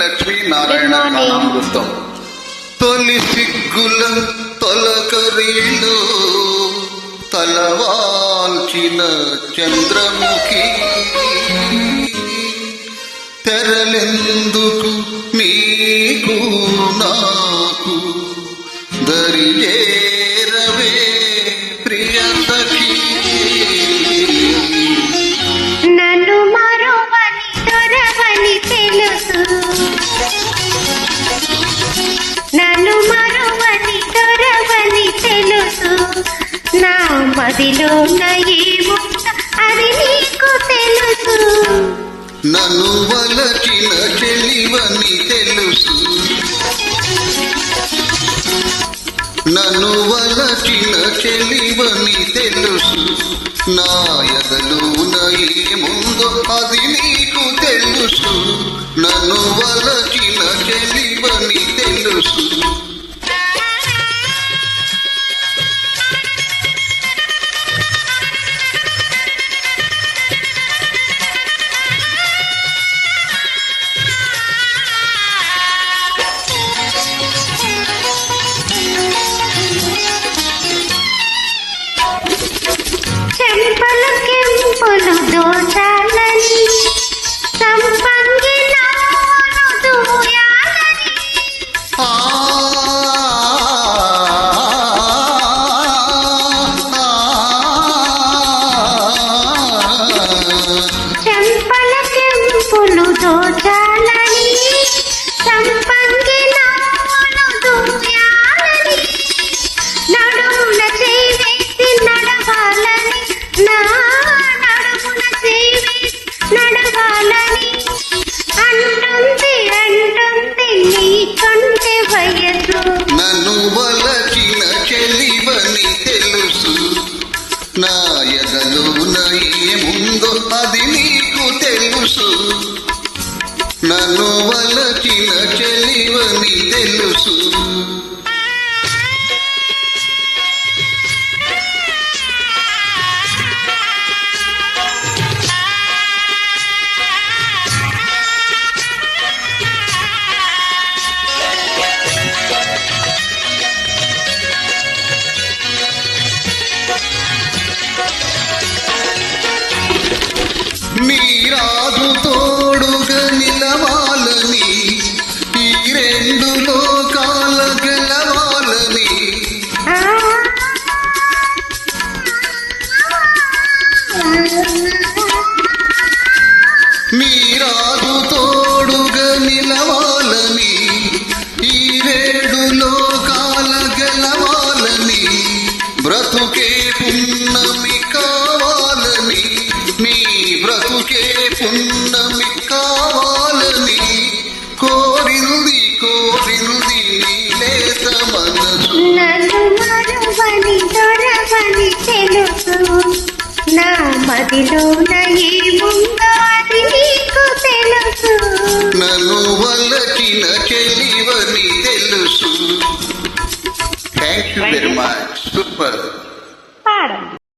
లక్ష్మీనారాయణ గానామృతం. తొలి సిగ్గుల తొలకరీలో తలవాల్చిన చంద్రముఖి తెరలెందుకు నీకు నాకు దరిజేరవే ప్రియ సఖీ. నన్ను మరోవని దొరవని తెలుసు, నన్ను మరోవని దొరవని తెలుసు, నా మదిలో ఏముందో అది నీకు తెలుసు. నన్ను వలచిన చెలివని తెలుసు, నన్ను వలచిన చెలివని తెలుసు, నా ఎదలోన ఏముందో అది నీకు తెలుసు. నన్ను వలచిన చెలివని తెలుసు. చెంపలు కెంపులు దోచాలని సంపంగి నాను దూయాలని, చెంపల కెంపులు దోచాలని సంపంగి నాను దూయాలని, నడుమున చేవేసి నడవాలని, నా నడుమున చేవేసి నడవాలని అంటుంది అంటుంది నీ కంటే వయసు. నన్ను వలచిన చెలివని తెలుసు, నా ఎదలోన ఏముందో అది నీకు తెలుసు. నన్ను వలచిన చెలివని తెలుసు. మీరాజు తోడుగా నిలవాలని, ఈ రెండు లోకాల గెలవాలని, మీరాజు తోడుగా నిలవాలని, ఈ రెండు లోకాల గెలవాలని, బ్రతుకే పున్నమి కావాలని, నీ బ్రతుకే పున్నమి కావాలని కోరింది కోరింది నీలేత మనసు. నన్ను మరువని దొరవని తెలుసు, నా మదిలో ఏముందో అది నీకు తెలుసు. నన్ను వలచిన చెలివని తెలుసు. Thank you very much. Super. పాడండి.